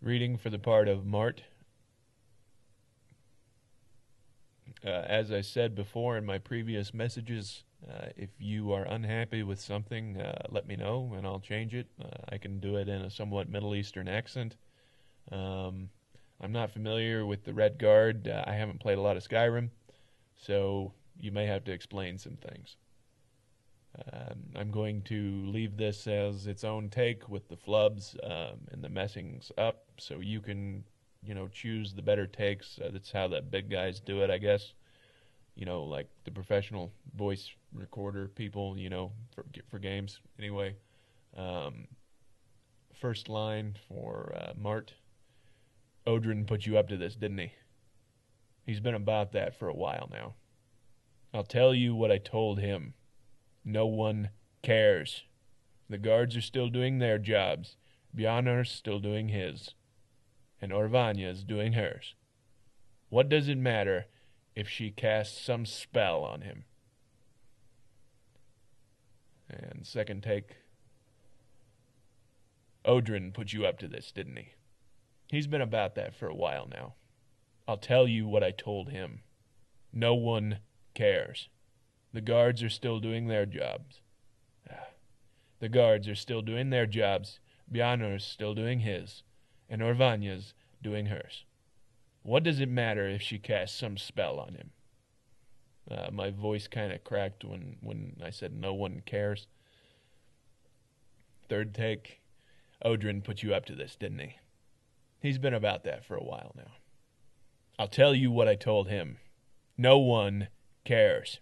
Reading for the part of Mart. As I said before in my previous messages, if you are unhappy with something, let me know and I'll change it. I can do it in a somewhat Middle Eastern accent. I'm not familiar with the Red Guard. I haven't played a lot of Skyrim, so you may have to explain some things. I'm going to leave this as its own take with the flubs and the messings up, so you can, choose the better takes. That's how the big guys do it, I guess. Like the professional voice recorder people, for games. Anyway, first line for Mart. Odrin put you up to this, didn't he? He's been about that for a while now. I'll tell you what I told him. No one cares. The guards are still doing their jobs. Bjarnar's still doing his. And Orvanya's doing hers. What does it matter if she casts some spell on him? And second take. Odrin put you up to this, didn't he? He's been about that for a while now. I'll tell you what I told him. No one cares. The guards are still doing their jobs. The guards are still doing their jobs. Bjarnar's still doing his. And Orvanya's doing hers. What does it matter if she casts some spell on him? My voice kind of cracked when I said no one cares. Third take. Odrin put you up to this, didn't he? He's been about that for a while now. I'll tell you what I told him. No one cares.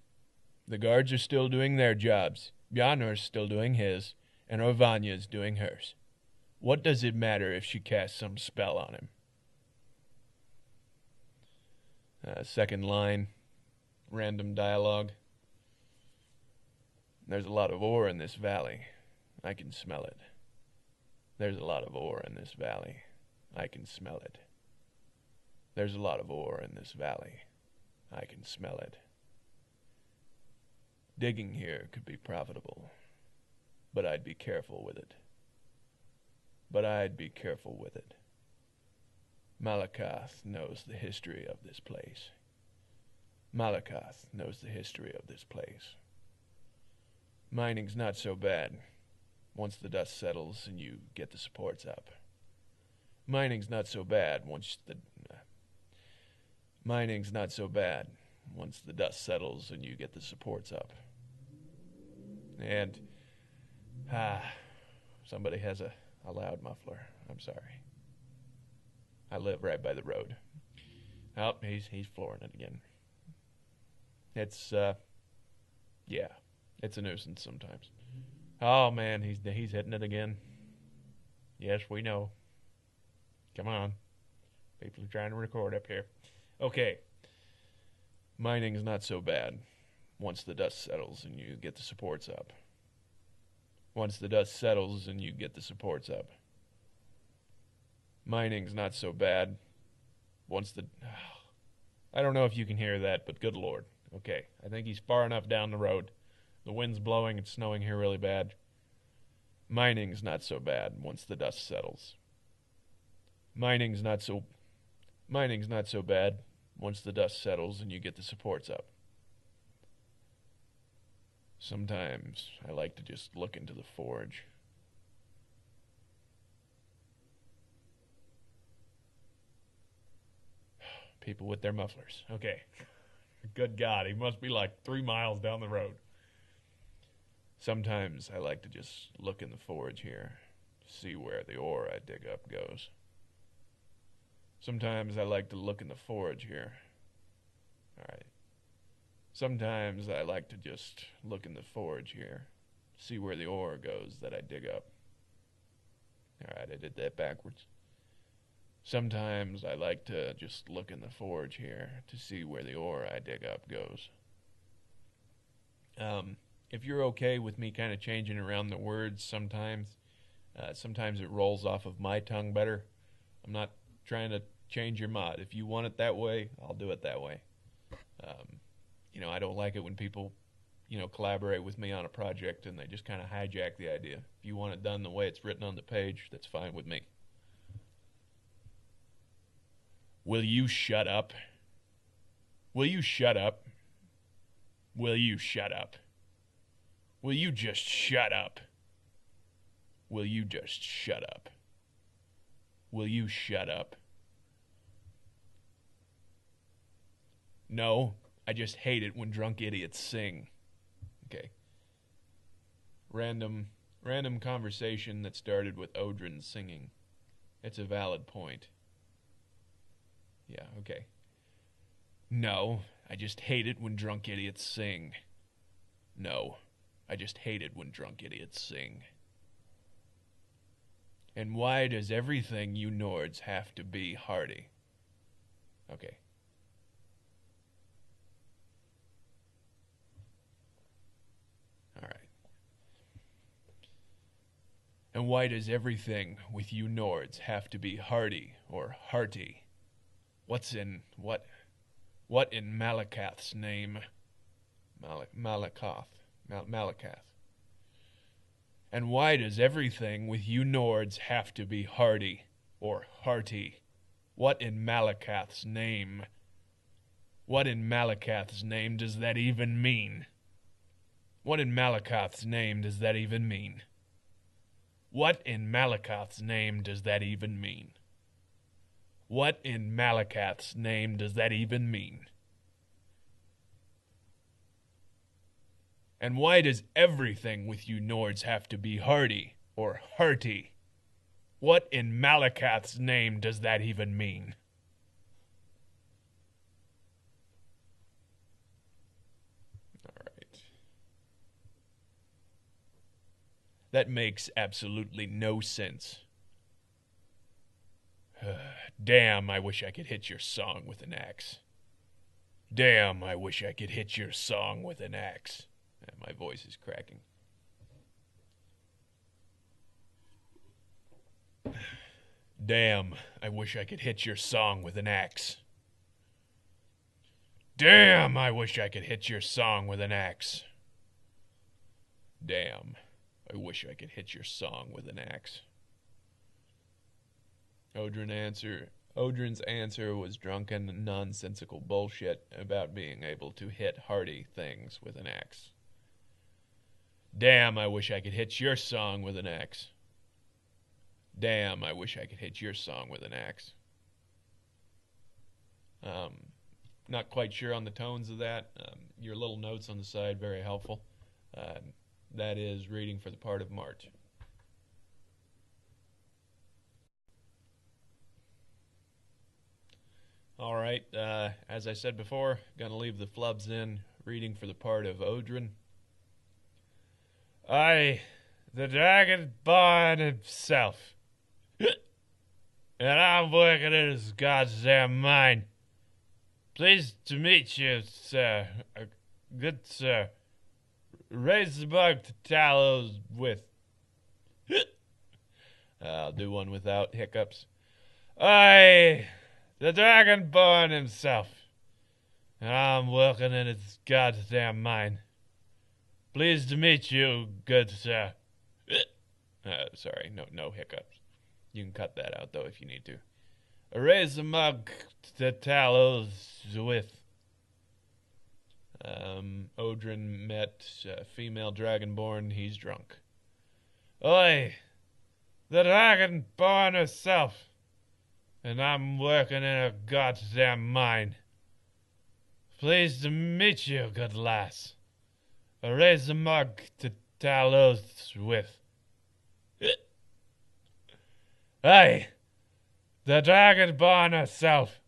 The guards are still doing their jobs. Bjarnar's still doing his. And Orvanya's doing hers. What does it matter if she casts some spell on him? Second line. Random dialogue. There's a lot of ore in this valley. I can smell it. There's a lot of ore in this valley. I can smell it. There's a lot of ore in this valley. I can smell it. Digging here could be profitable, but I'd be careful with it. Malakoth knows the history of this place. Mining's not so bad once the dust settles and you get the supports up. Mining's not so bad once the dust settles and you get the supports up. And somebody has a loud muffler. I'm sorry. I live right by the road. Oh, he's flooring it again. It's it's a nuisance sometimes. Oh man, he's hitting it again. Yes, we know. Come on. People are trying to record up here. Okay. Mining's not so bad once the dust settles and you get the supports up. Mining's not so bad once the... I don't know if you can hear that, but good Lord. Okay, I think he's far enough down the road. The wind's blowing, it's snowing here really bad. Mining's not so bad once the dust settles. Mining's not so bad once the dust settles and you get the supports up. Sometimes I like to just look into the forge. People with their mufflers. Okay. Good God, he must be like 3 miles down the road. Sometimes I like to just look in the forge here, see where the ore I dig up goes. Sometimes I like to look in the forge here. All right. Sometimes I like to just look in the forge here, see where the ore goes that I dig up. All right, I did that backwards. Sometimes I like to just look in the forge here to see where the ore I dig up goes. If you're okay with me kind of changing around the words sometimes it rolls off of my tongue better. I'm not trying to change your mod. If you want it that way, I'll do it that way. I don't like it when people, collaborate with me on a project and they just kind of hijack the idea. If you want it done the way it's written on the page, that's fine with me. Will you shut up? Will you shut up? Will you shut up? Will you just shut up? Will you just shut up? Will you shut up? No, I just hate it when drunk idiots sing. Okay. Random conversation that started with Odrin singing. It's a valid point. Yeah, okay. No, I just hate it when drunk idiots sing. No, I just hate it when drunk idiots sing. And why does everything you Nords have to be hearty? Okay. All right. And why does everything with you Nords have to be hearty or hearty? What in Malakath's name? Malakath. And why does everything with you Nords have to be hearty or hearty? What in Malakath's name? What in Malakath's name does that even mean? What in Malakath's name does that even mean? What in Malakath's name does that even mean? What in Malakath's name does that even mean? And why does everything with you Nords have to be hearty or hearty? What in Malakath's name does that even mean? All right. That makes absolutely no sense. Damn, I wish I could hit your song with an axe. Damn, I wish I could hit your song with an axe. My voice is cracking. Damn, I wish I could hit your song with an axe. Damn, I wish I could hit your song with an axe. Damn, I wish I could hit your song with an axe. Odrin's answer was drunken, nonsensical bullshit about being able to hit hearty things with an axe. Damn, I wish I could hit your song with an axe. Damn, I wish I could hit your song with an axe. Not quite sure on the tones of that. Your little notes on the side, very helpful. That is reading for the part of Mart. All right, as I said before, gonna leave the flubs in, reading for the part of Odrin. I, the Dragonborn himself, and I'm working in his goddamn mind. Pleased to meet you, sir. Good sir. Raise the bug to Talos with. I'll do one without hiccups. I, the Dragonborn himself, and I'm working in his goddamn mind. Pleased to meet you, good sir. Sorry, no hiccups. You can cut that out, though, if you need to. Raise the mug to Talos with. Odrin met female Dragonborn. He's drunk. Oi, the Dragonborn herself, and I'm working in a goddamn mine. Pleased to meet you, good lass. Raise the mug to Talos with. Hey, the Dragonborn herself,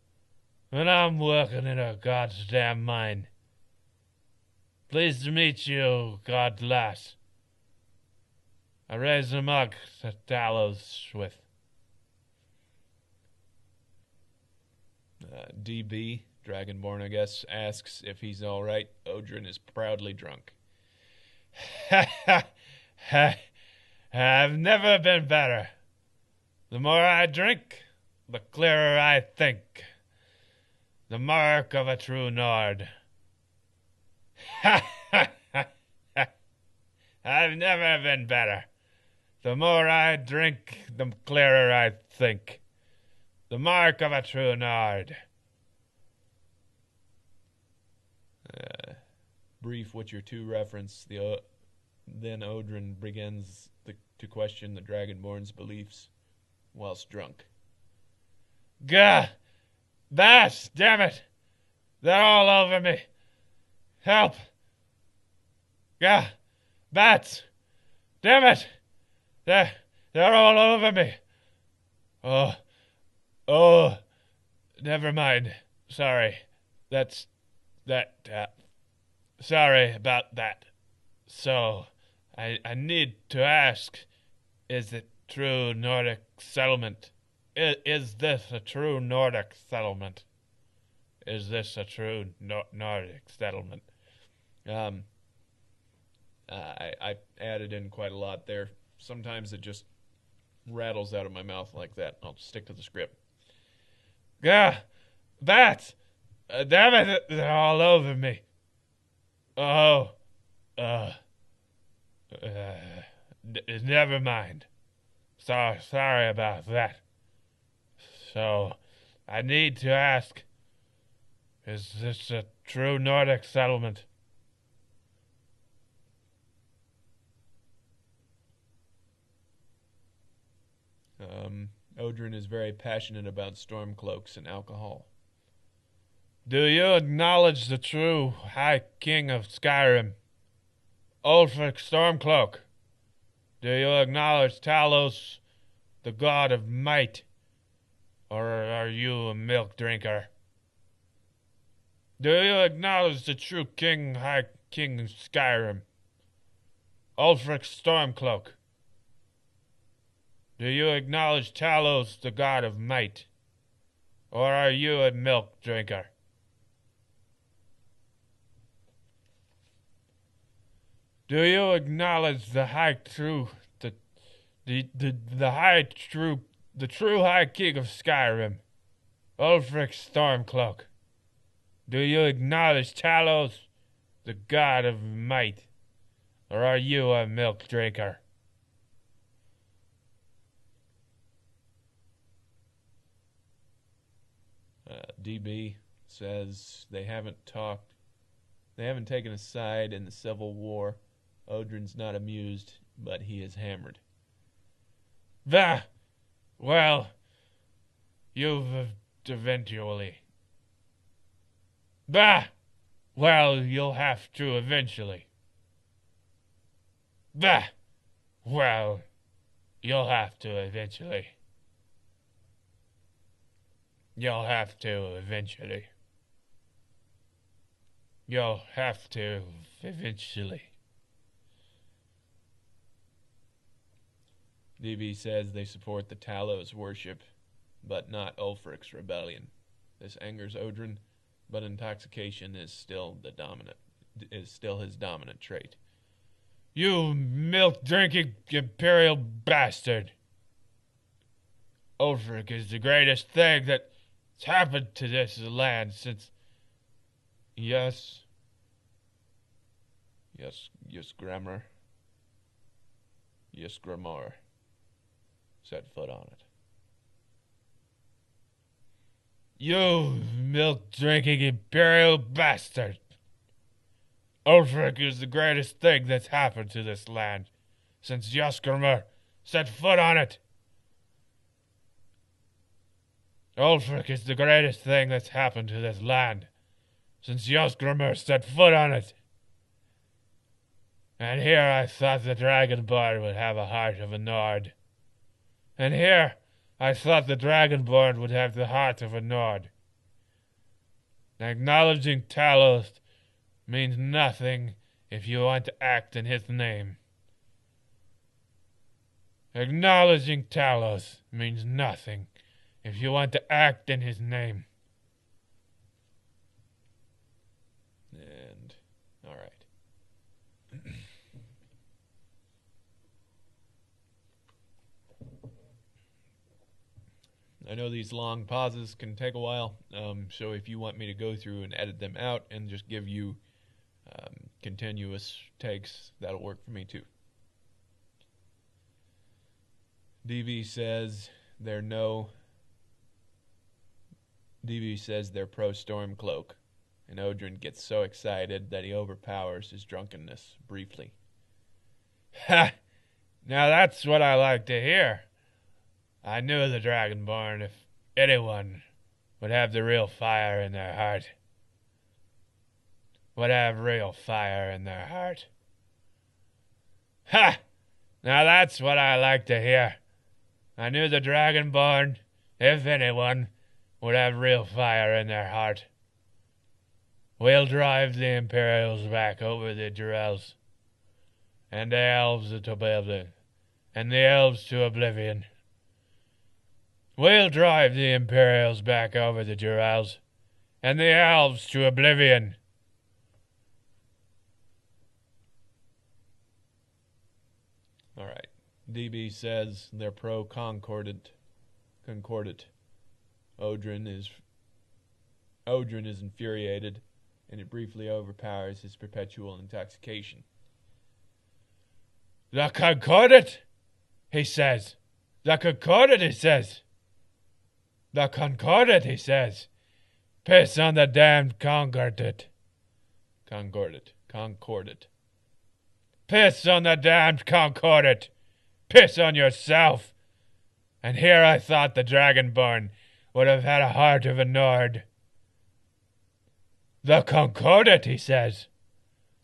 and I'm working in a goddamn mine. Pleased to meet you, god lass. I raise the mug to Talos with. DB, Dragonborn, I guess, asks if he's all right. Odrin is proudly drunk. I've never been better. The more I drink, the clearer I think. The mark of a true Nord. I've never been better. The more I drink, the clearer I think. The mark of a true nerd. Brief what your two reference. Then Odrin begins to question the Dragonborn's beliefs whilst drunk. Gah! Bats! Damn it! They're all over me! Help! Gah! Bats! Damn it! They're all over me! Oh, never mind. Sorry. Sorry about that. So, I need to ask, is it true Nordic settlement? Is this a true Nordic settlement? Is this a true Nordic settlement? I added in quite a lot there. Sometimes it just rattles out of my mouth like that. I'll stick to the script. Gah! Bats! Damn it! They're all over me. Oh. Never mind. Sorry about that. So, I need to ask, is this a true Nordic settlement? Odrin is very passionate about stormcloaks and alcohol. Do you acknowledge the true High King of Skyrim, Ulfric Stormcloak? Do you acknowledge Talos, the god of might? Or are you a milk drinker? Do you acknowledge the true High King of Skyrim, Ulfric Stormcloak? Do you acknowledge Talos, the god of might? Or are you a milk drinker? Do you acknowledge the true High King of Skyrim, Ulfric Stormcloak? Do you acknowledge Talos, the god of might? Or are you a milk drinker? DB says they haven't taken a side in the Civil War. Odrin's not amused, but he is hammered. Bah! Well, you've eventually. Bah! Well, you'll have to eventually. Bah! Well, you'll have to eventually. You'll have to eventually. You'll have to eventually. DB says they support the Talos worship, but not Ulfric's rebellion. This angers Odrin, but intoxication is still his dominant trait. You milk-drinking imperial bastard! Ulfric is the greatest thing that's happened to this land since... Yes, Grammar. Yes, Grammar. Set foot on it. You milk-drinking imperial bastard! Ulfric is the greatest thing that's happened to this land since Yoskrimur set foot on it. Ulfric is the greatest thing that's happened to this land since Yoskrimur set foot on it. And here I thought the Dragonborn would have a heart of a Nord. And here I thought the Dragonborn would have the heart of a Nord. Acknowledging Talos means nothing if you want to act in his name. Acknowledging Talos means nothing if you want to act in his name. And, all right. I know these long pauses can take a while, so if you want me to go through and edit them out and just give you continuous takes, that'll work for me too. DV says there are no DB says they're pro Stormcloak, and Odrin gets so excited that he overpowers his drunkenness briefly. Ha! Now that's what I like to hear. I knew the Dragonborn, if anyone, would have the real fire in their heart. Would have real fire in their heart. Ha! Now that's what I like to hear. I knew the Dragonborn, if anyone, would have real fire in their heart. We'll drive the Imperials back over the Durels, and the elves to oblivion, and the elves to oblivion. We'll drive the Imperials back over the Durels, and the elves to oblivion. All right. DB says they're pro-concordant. Odrin is infuriated, and it briefly overpowers his perpetual intoxication. The concordant, he says. The concordant, he says. The concordant, he says. Piss on the damned concordant. Concordant. Piss on the damned concordant. Piss on yourself. And here I thought the Dragonborn would have had a heart of a Nord. The concordant, he says.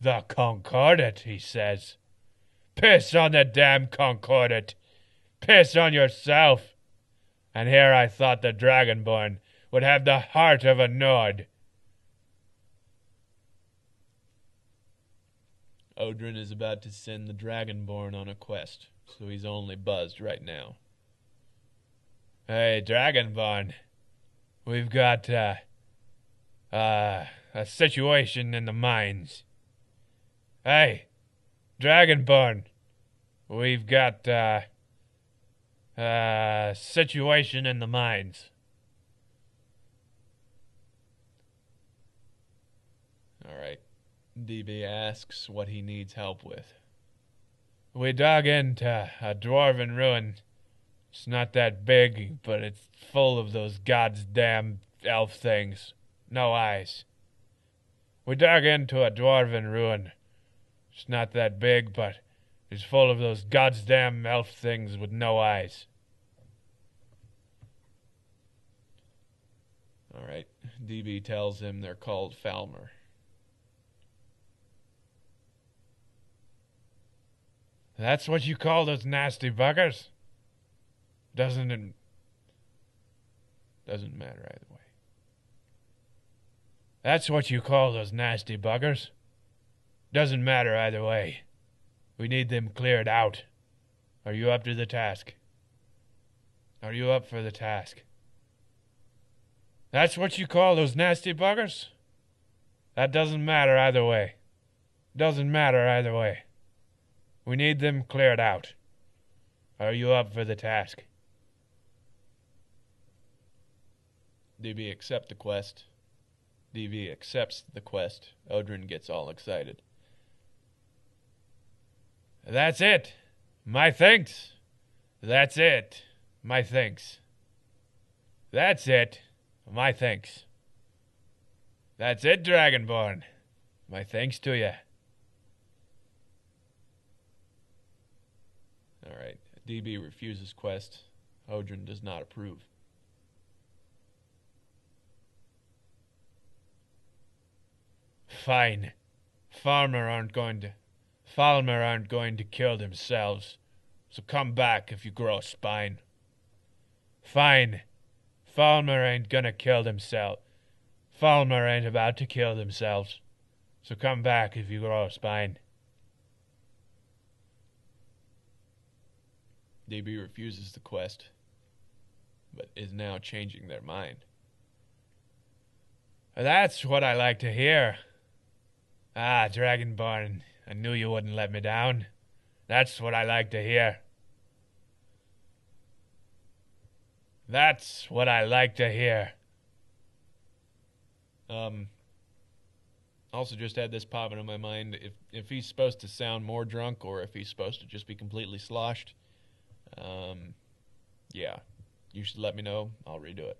The concordant, he says. Piss on the damn concordant. Piss on yourself. And here I thought the Dragonborn would have the heart of a Nord. Odrin is about to send the Dragonborn on a quest, so he's only buzzed right now. Hey, Dragonborn, we've got a situation in the mines. Hey, Dragonborn, we've got a situation in the mines. All right. DB asks what he needs help with. We dug into a dwarven ruin. It's not that big, but it's full of those goddamn elf things. No eyes. We dug into a dwarven ruin. It's not that big, but it's full of those goddamn elf things with no eyes. All right. DB tells him they're called Falmer. That's what you call those nasty buggers? Doesn't matter either way. That's what you call those nasty buggers? Doesn't matter either way. We need them cleared out. Are you up to the task? Are you up for the task? That's what you call those nasty buggers? That doesn't matter either way. Doesn't matter either way. We need them cleared out. Are you up for the task? DB accepts the quest. DB accepts the quest. Odrin gets all excited. That's it. My thanks. That's it. My thanks. That's it. My thanks. That's it, Dragonborn. My thanks to you. All right. DB refuses quest. Odrin does not approve. Fine. Falmer aren't going to kill themselves. So come back if you grow a spine. Fine. Falmer ain't gonna kill themselves. Falmer ain't about to kill themselves. So come back if you grow a spine. DB refuses the quest, but is now changing their mind. That's what I like to hear. Ah, Dragonborn, I knew you wouldn't let me down. That's what I like to hear. That's what I like to hear. Also just had this popping in my mind. If he's supposed to sound more drunk or if he's supposed to just be completely sloshed, yeah, you should let me know. I'll redo it.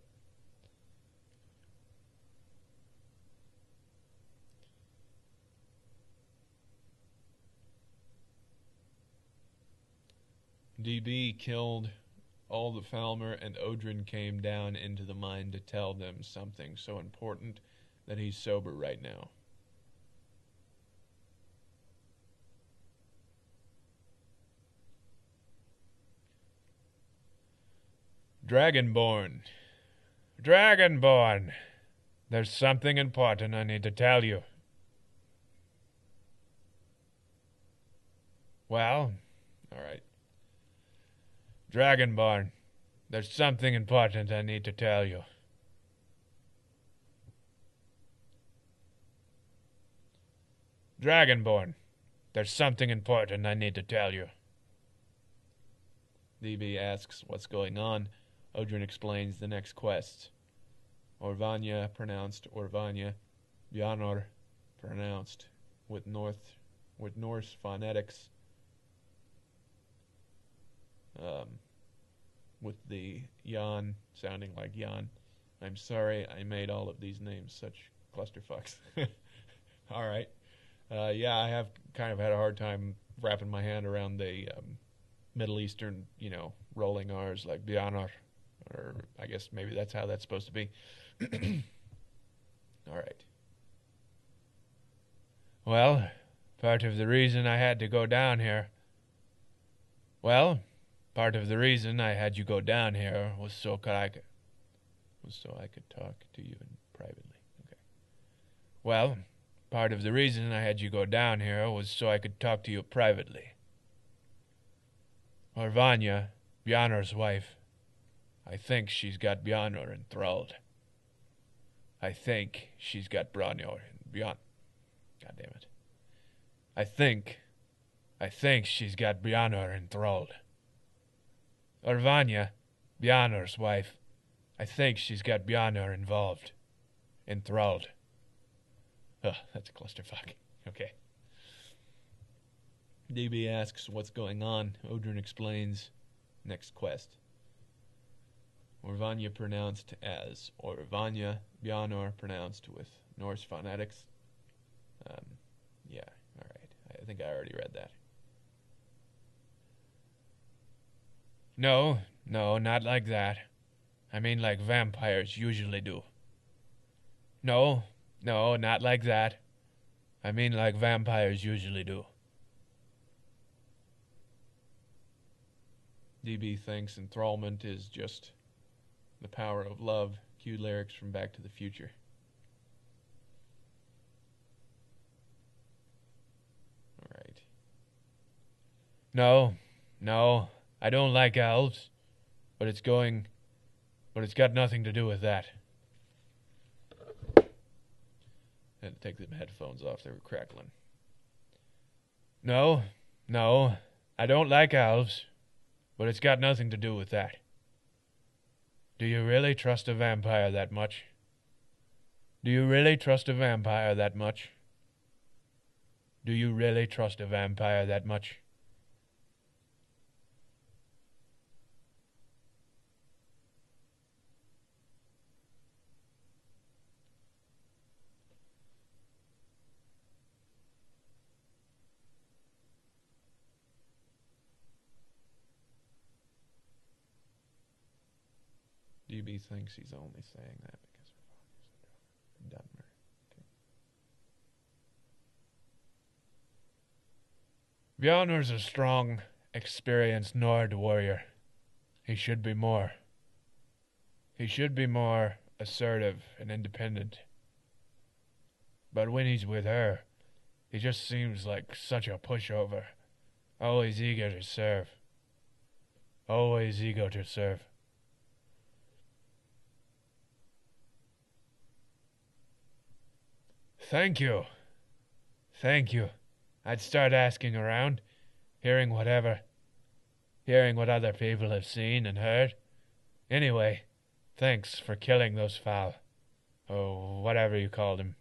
DB killed all the Falmer, and Odrin came down into the mine to tell them something so important that he's sober right now. Dragonborn. Dragonborn. There's something important I need to tell you. Well, all right. Dragonborn, there's something important I need to tell you. Dragonborn, there's something important I need to tell you. DB asks what's going on. Odrin explains the next quest. Orvanya, pronounced Orvanya. Bjarnor, pronounced with Norse phonetics. With the Jan sounding like Jan. I'm sorry I made all of these names such clusterfucks. All right. Yeah, I have kind of had a hard time wrapping my hand around the Middle Eastern, rolling R's like Bjarnor, or I guess maybe that's how that's supposed to be. All right. Well, part of the reason I had to go down here. Well, part of the reason I had you go down here was so I could talk to you privately. Okay. Well, part of the reason I had you go down here was so I could talk to you privately. Orvanya, Bjarnor's wife, I think she's got Bjarnor enthralled. I think she's got Bjarnor. God damn it. I think she's got Bjarnor enthralled. Orvanya, Bjarnor's wife, I think she's got Bjarnor involved. Enthralled. Ugh, that's a clusterfuck. Okay. DB asks what's going on. Odrin explains. Next quest. Orvanya pronounced as Orvanya. Bjarnor pronounced with Norse phonetics. Yeah, alright. I think I already read that. No, not like that. I mean like vampires usually do. No, not like that. I mean like vampires usually do. DB thinks enthrallment is just the power of love. Cue lyrics from Back to the Future. Alright. No, I don't like elves, but it's got nothing to do with that. I had to take the headphones off, they were crackling. No, I don't like elves, but it's got nothing to do with that. Do you really trust a vampire that much? Do you really trust a vampire that much? Do you really trust a vampire that much? DB thinks he's only saying that because Dunmer. Okay. Bjarnor's a strong, experienced Nord warrior. He should be more assertive and independent. But when he's with her, he just seems like such a pushover. Always eager to serve. Always eager to serve. Thank you. I'd start asking around, hearing what other people have seen and heard. Anyway, thanks for killing those fowl. Oh, whatever you called them.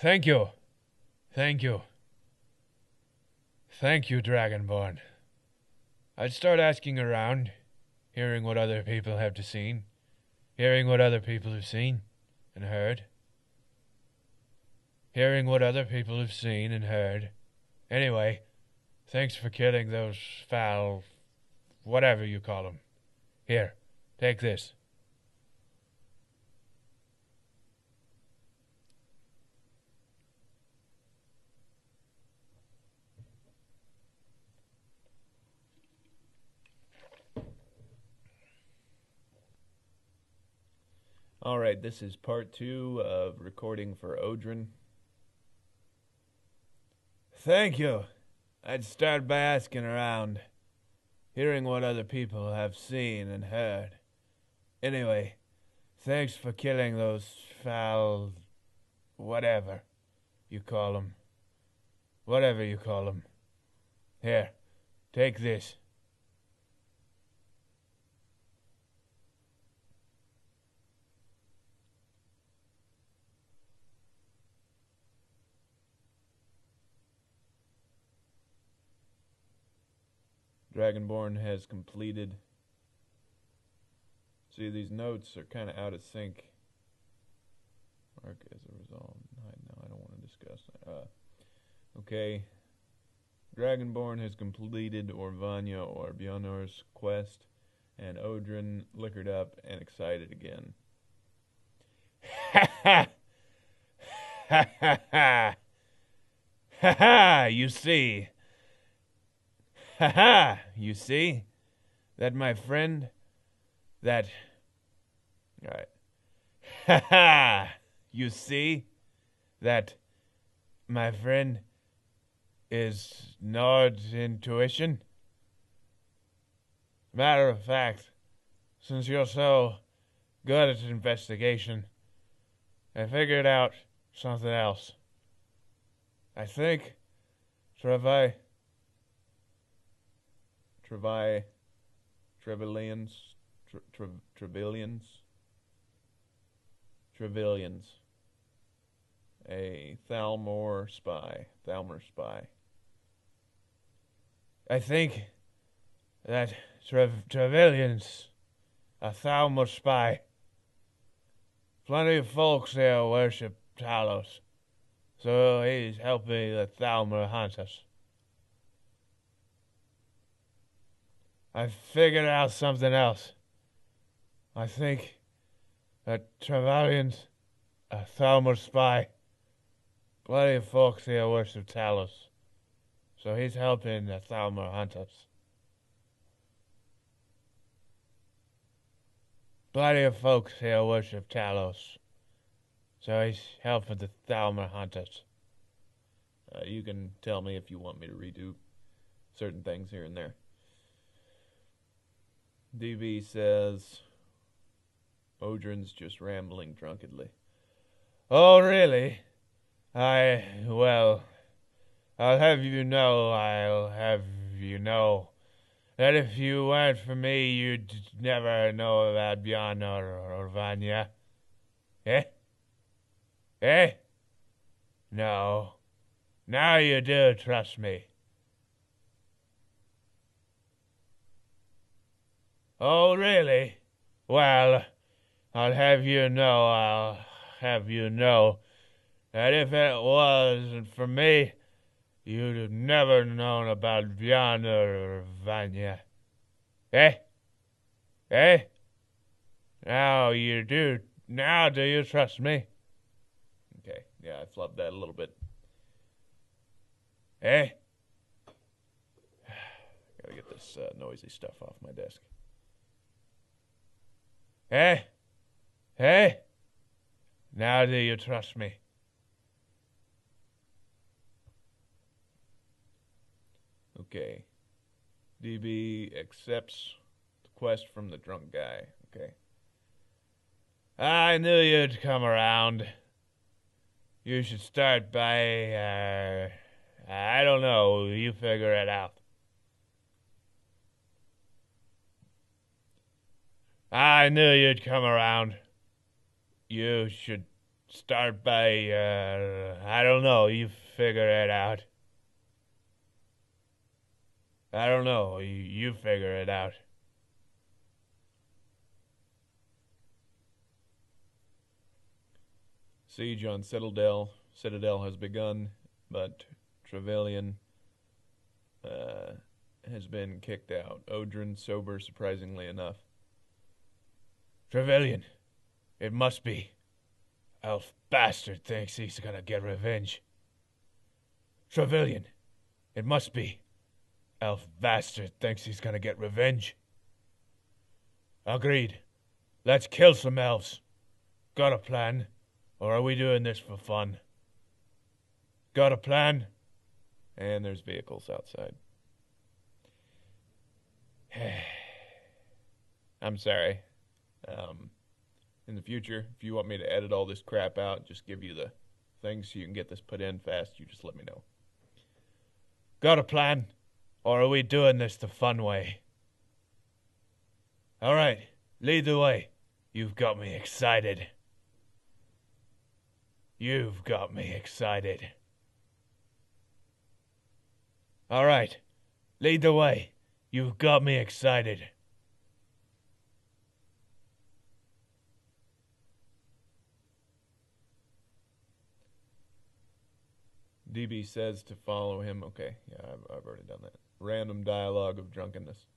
Thank you, Dragonborn. I'd start asking around, hearing what other people have seen and heard. Anyway, Thanks for killing those foul, whatever you call them. Here, take this. All right, this is part 2 of recording for Odrin. Thank you. I'd start by asking around, hearing what other people have seen and heard. Anyway, thanks for killing those foul, whatever you call them. Whatever you call them. Here, take this. Dragonborn has completed. See, these notes are kind of out of sync. Mark as a result. No, I don't want to discuss that. Okay. Dragonborn has completed Orvanya or Bjornor's quest, and Odrin liquored up and excited again. Ha ha! Ha ha ha! Ha ha! You see. Ha ha! You see? That my friend? That... Alright. Ha ha! You see? That my friend is not intuition? Matter of fact, since you're so good at investigation, I figured out something else. I think Trevilians, a Thalmor spy. I think that Trevilian's a Thalmor spy. Plenty of folks here worship Talos, so he's helping the Thalmor hunt us. I figured out something else. I think that Trevilian's a Thalmor spy. Plenty of folks here worship Talos, so he's helping the Thalmor hunt us. Plenty of folks here worship Talos, so he's helping the Thalmor hunt us. You can tell me if you want me to redo certain things here and there. DB says, Odrin's just rambling drunkenly. Oh, really? I'll have you know that if you weren't for me, you'd never know about Bjorn or Vanya. Eh? Eh? No. Now you do trust me. Oh, really? Well, I'll have you know that if it wasn't for me, you'd have never known about Bjorn or Vanya. Eh? Eh? Now do you trust me? Okay, yeah, I flubbed that a little bit. Eh? Gotta get this noisy stuff off my desk. Eh? Eh? Now do you trust me? Okay. DB accepts the quest from the drunk guy. Okay. I knew you'd come around. You should start by, I don't know, you figure it out. I knew you'd come around. You should start by, I don't know, you figure it out. I don't know, you figure it out. Siege on Citadel has begun, but Trevelyan has been kicked out. Odrin sober, surprisingly enough. Trevelyan, it must be. Elf bastard thinks he's gonna get revenge. Trevelyan, it must be. Elf bastard thinks he's gonna get revenge. Agreed. Let's kill some elves. Got a plan? Or are we doing this for fun? Got a plan? And there's vehicles outside. I'm sorry. In the future, if you want me to edit all this crap out, just give you the things so you can get this put in fast, you just let me know. Got a plan? Or are we doing this the fun way? All right, lead the way. You've got me excited. You've got me excited. All right, lead the way. You've got me excited. DB says to follow him. Okay, yeah, I've already done that. Random dialogue of drunkenness.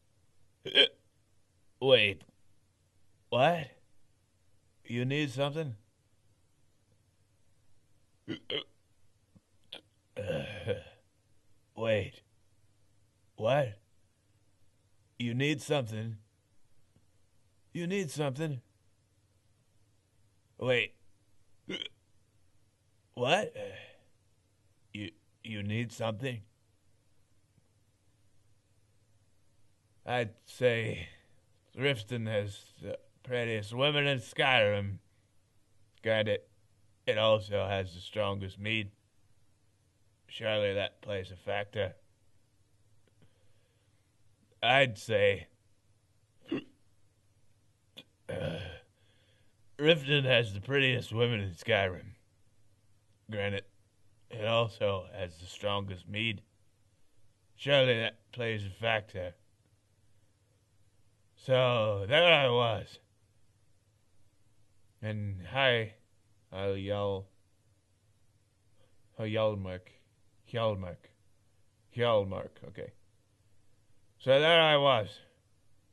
Wait. What? You need something? Wait. What? You need something? You need something? Wait. What? You need something? I'd say Riften has the prettiest women in Skyrim. Granted, it also has the strongest mead. Surely that plays a factor. I'd say Riften has the prettiest women in Skyrim. Granted, it also has the strongest mead. Surely that plays a factor. So there I was. And hi, Hjalmark. Okay. So there I was,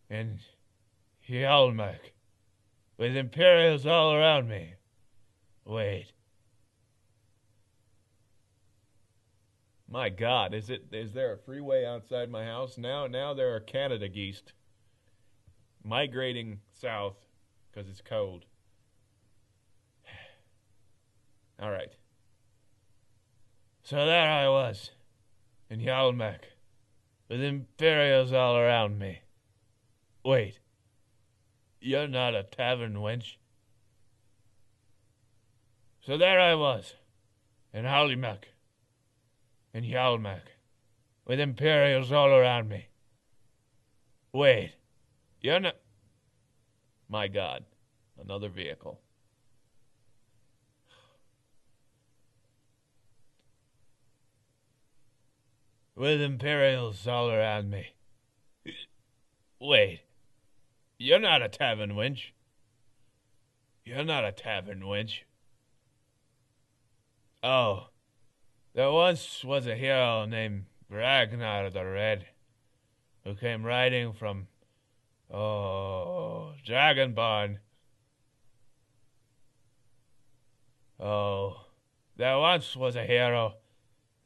in Hjalmark, with Imperials all around me. Wait. My God, is there a freeway outside my house? Now there are Canada geese migrating south because it's cold. All right. So there I was, in Hjalmark, with Imperials all around me. Wait. You're not a tavern wench. So there I was, in Hjalmark, with Imperials all around me. Wait, you're not... My God, another vehicle. With Imperials all around me. Wait, you're not a tavern wench. You're not a tavern wench. Oh, there once was a hero named Ragnar the Red, who came riding from, Dragonborn. Oh, there once was a hero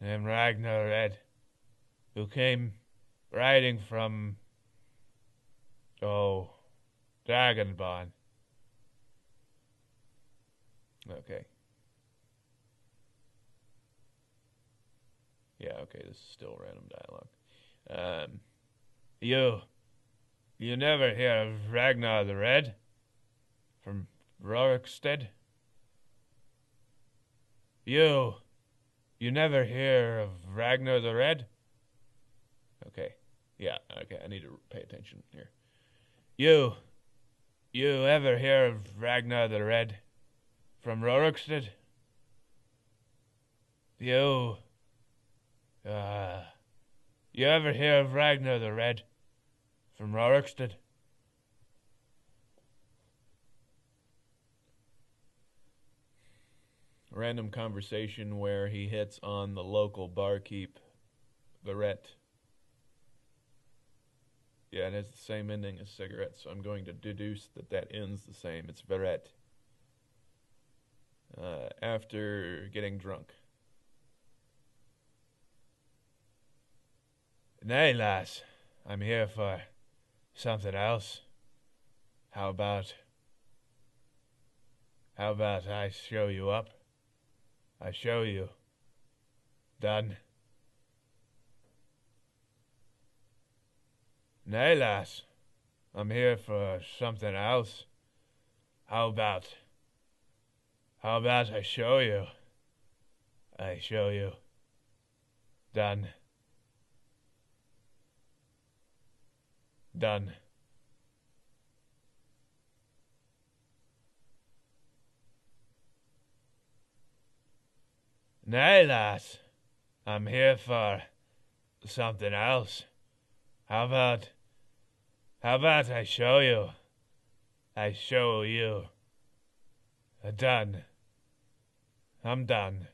named Ragnar Red, who came riding from, Dragonborn. Okay. Yeah, okay, this is still random dialogue. You never hear of Ragnar the Red? From Rorikstead? You never hear of Ragnar the Red? Okay. Yeah, okay, I need to pay attention here. You ever hear of Ragnar the Red? From Rorikstead? You ever hear of Ragnar the Red? From Rorikstead? Random conversation where he hits on the local barkeep, Barrett, Yeah, it has the same ending as cigarette, so I'm going to deduce that that ends the same. It's Verret. After getting drunk. Nay, lass, I'm here for something else. How about I show you up? I show you. Done. Nay, lass, I'm here for something else. How about I show you? I show you. Done. Done. Nay, lass, I'm here for something else. How about I show you? I show you. Done. I'm done.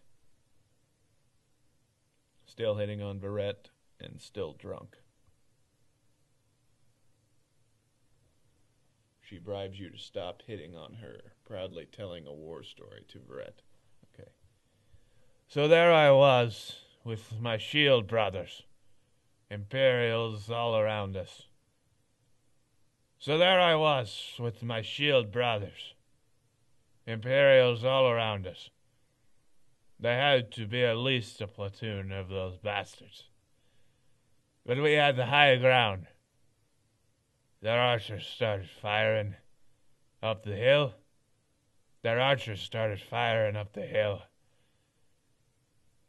Still hitting on Verret and still drunk. She bribes you to stop hitting on her, proudly telling a war story to Verret. Okay. So there I was, with my shield brothers. Imperials all around us. So there I was, with my shield brothers. Imperials all around us. There had to be at least a platoon of those bastards. But we had the high ground. Their archers started firing up the hill.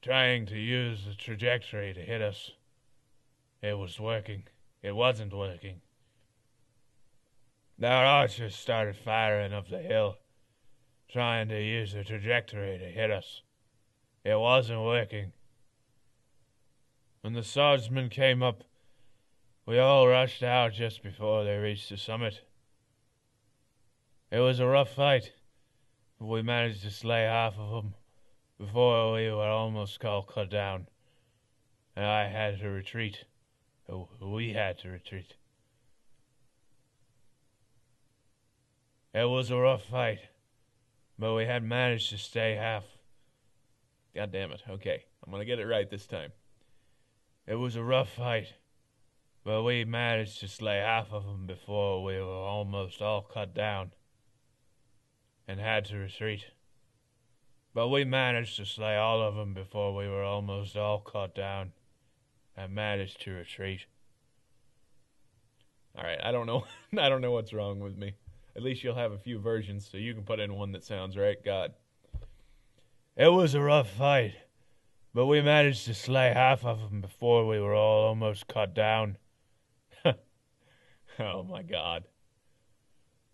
Trying to use the trajectory to hit us. It was working. It wasn't working. Their archers started firing up the hill, trying to use the trajectory to hit us. It wasn't working. When the swordsmen came up, we all rushed out just before they reached the summit. It was a rough fight, but we managed to slay half of them before we were almost all cut down, and I had to retreat. We had to retreat. It was a rough fight, but we had managed to stay half. God damn it. Okay, I'm going to get it right this time. It was a rough fight, but we managed to slay half of them before we were almost all cut down and had to retreat. But we managed to slay all of them before we were almost all cut down and managed to retreat. All right, I don't know. I don't know what's wrong with me. At least you'll have a few versions, so you can put in one that sounds right. God. It was a rough fight, but we managed to slay half of them before we were all almost cut down. Oh my God.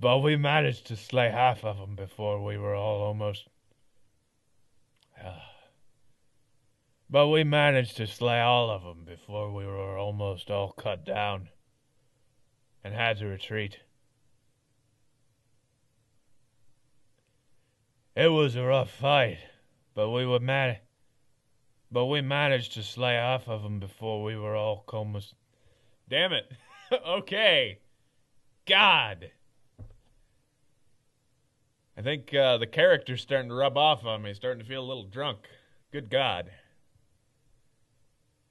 But we managed to slay half of them before we were all almost... But we managed to slay all of them before we were almost all cut down and had to retreat. It was a rough fight, but we managed to slay half of them before we were all almost... Damn it. Okay. God. I think the character's starting to rub off on me. Starting to feel a little drunk. Good God.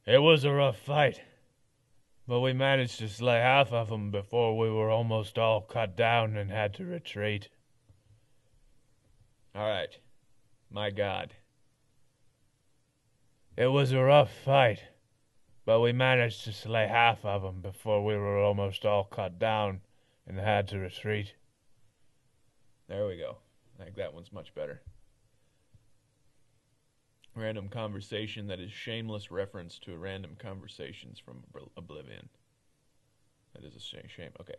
It was a rough fight, but we managed to slay half of them before we were almost all cut down and had to retreat. All right. My God. It was a rough fight, but we managed to slay half of them before we were almost all cut down and had to retreat. There we go. I think that one's much better. Random conversation that is shameless reference to random conversations from Oblivion. That is a shame. Okay.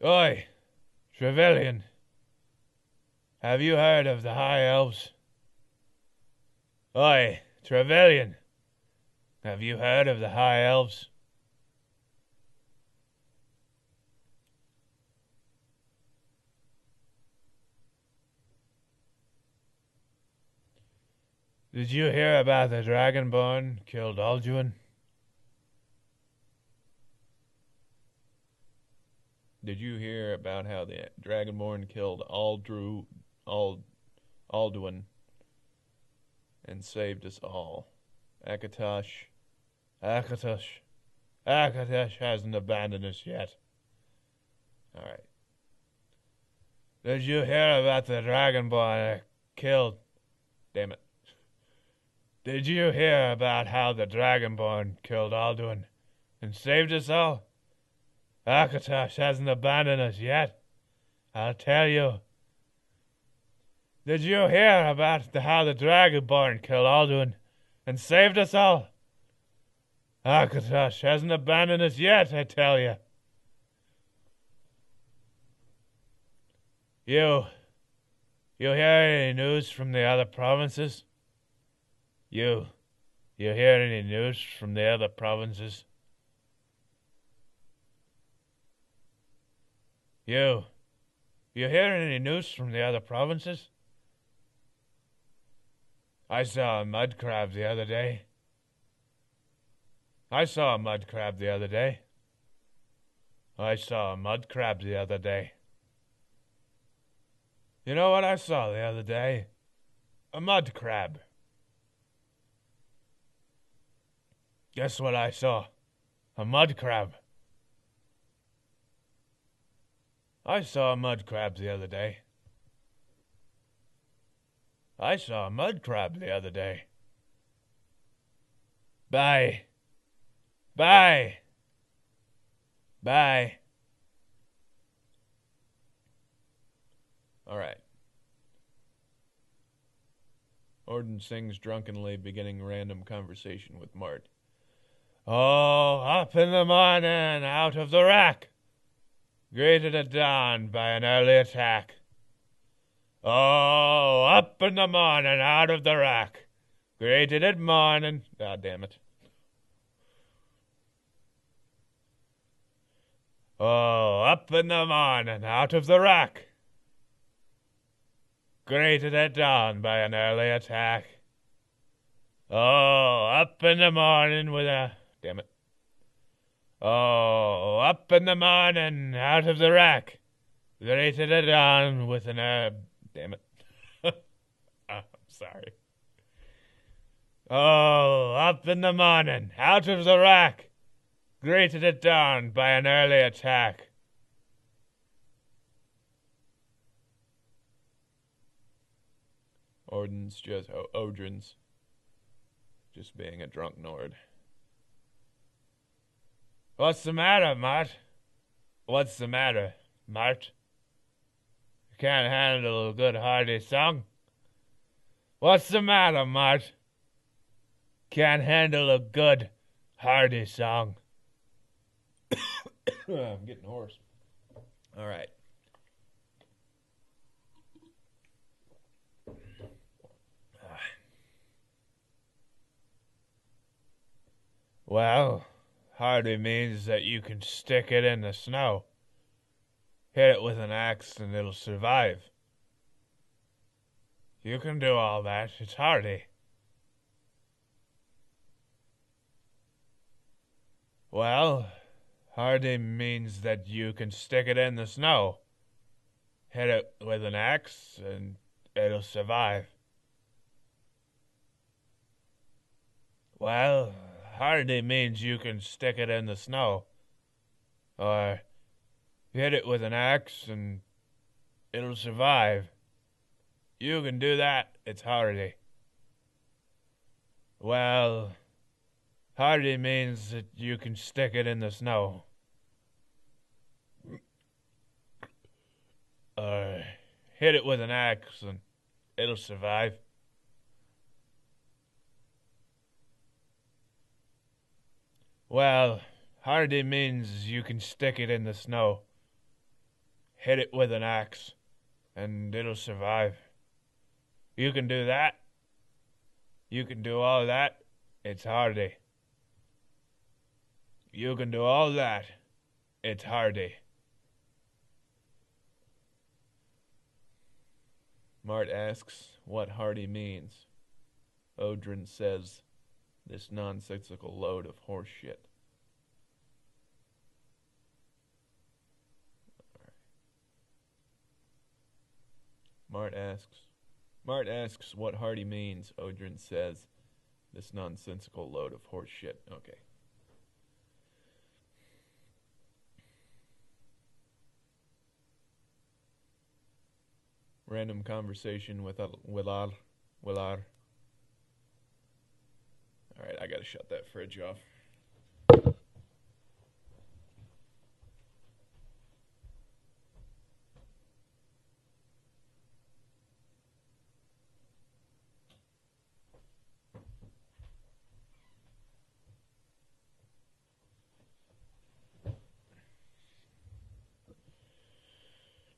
Oi, Trevelyan. Have you heard of the High Elves? Oi, Trevelyan. Have you heard of the High Elves? Did you hear about the Dragonborn killed Alduin? Did you hear about how the Dragonborn killed Alduin and saved us all? Akatosh. Akatosh. Akatosh hasn't abandoned us yet. Alright. Did you hear about the Dragonborn killed? Damn it. Did you hear about how the Dragonborn killed Alduin and saved us all? Akatosh hasn't abandoned us yet. I'll tell you. Did you hear about how the Dragonborn killed Alduin and saved us all? Akatosh hasn't abandoned us yet, I tell you. You hear any news from the other provinces? You hear any news from the other provinces? You hear any news from the other provinces? I saw a mud crab the other day. I saw a mud crab the other day. I saw a mud crab the other day. You know what I saw the other day? A mud crab. Guess what I saw? A mud crab. I saw a mud crab the other day. I saw a mud crab the other day. Bye. Bye. Bye. All right. Odrin sings drunkenly, beginning random conversation with Mart. Oh, up in the morning, out of the rack, greeted at dawn by an early attack. Oh, up in the morning, out of the rack, greeted at morning. God damn it. Oh, up in the morning, out of the rack, greeted at dawn by an early attack. Oh, up in the morning with a... Damn it. Oh, up in the morning, out of the rack, greeted at dawn with an herb. Damn it. I'm sorry. Oh, up in the morning, out of the rack, greeted at dawn by an early attack. Odrin's just being a drunk Nord. What's the matter, Mart? What's the matter, Mart? You can't handle a good hearty song? What's the matter, Mart? Can't handle a good hearty song. I'm getting hoarse. All right. Well, hardy means that you can stick it in the snow. Hit it with an axe and it'll survive. You can do all that. It's hardy. Well, hardy means that you can stick it in the snow. Hit it with an axe and it'll survive. Well, hardy means you can stick it in the snow. Or hit it with an axe and it'll survive. You can do that. It's hardy. Well, hardy means that you can stick it in the snow. Or hit it with an axe and it'll survive. Well, hardy means you can stick it in the snow. Hit it with an axe and it'll survive. You can do that. You can do all that. It's hardy. You can do all that. It's hardy. Mart asks what hardy means. Odrin says, this nonsensical load of horse shit. Mart asks. Mart asks what Hardy means. Odrin says, this nonsensical load of horse shit. Okay. Random conversation with Willard. Willard. Alright, I gotta shut that fridge off.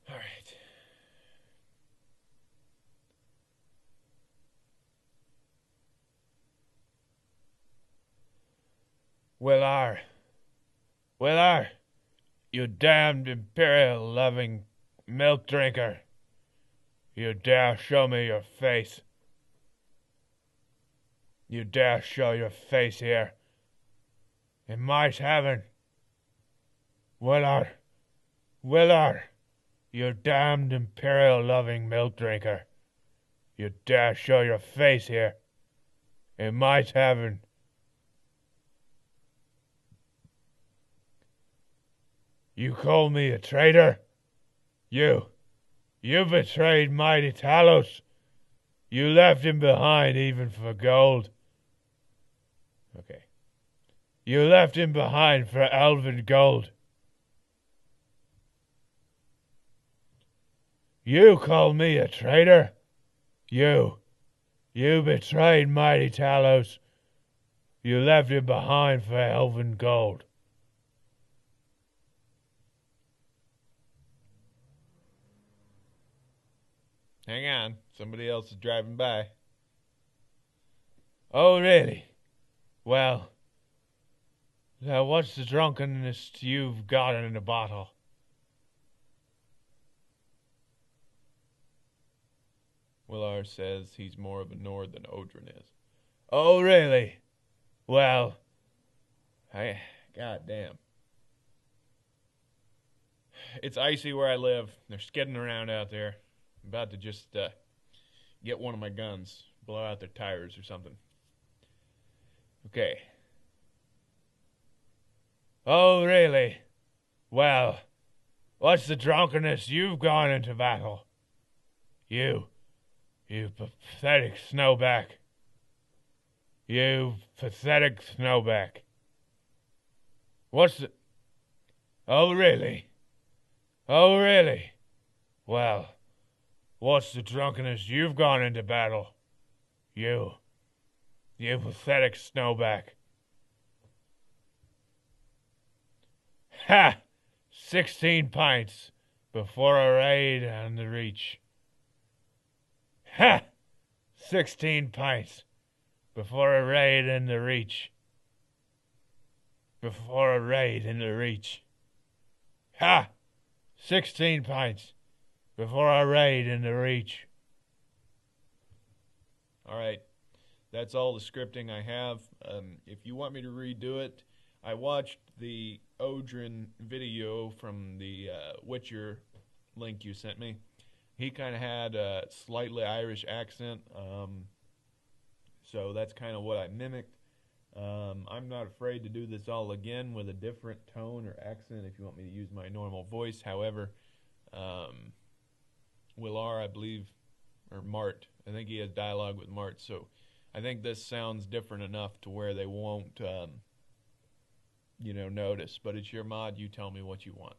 Alright. Willard, you damned imperial-loving milk drinker. You dare show me your face. You dare show your face here. In my tavern. Willard, you damned imperial-loving milk drinker. You dare show your face here. In my tavern. You call me a traitor? You betrayed mighty Talos. You left him behind even for gold. Okay. You left him behind for elven gold. You call me a traitor? You betrayed mighty Talos. You left him behind for elven gold. Hang on, somebody else is driving by. Oh, really? Well, now what's the drunkenness you've got in the bottle? Willard says he's more of a Nord than Odrin is. Oh, really? Well, goddamn. It's icy where I live. They're skidding around out there. I'm about to just get one of my guns, blow out their tires or something. Okay. Oh, really? Well, what's the drunkenness you've gone into battle? You pathetic snowback. You pathetic snowback. What's the... Oh, really? Oh, really? Well, what's the drunkenness you've gone into battle? You pathetic snowback. Ha! 16 pints before a raid on the Reach. Ha! 16 pints before a raid in the Reach. Before a raid in the Reach. Ha! 16 pints before a raid in the Reach. Alright, that's all the scripting I have. If you want me to redo it, I watched the Odrin video from the Witcher link you sent me. He kind of had a slightly Irish accent, so that's kind of what I mimicked. I'm not afraid to do this all again with a different tone or accent if you want me to use my normal voice. However, Willard, I believe, or Mart, I think he has dialogue with Mart, so I think this sounds different enough to where they won't, notice. But it's your mod, you tell me what you want.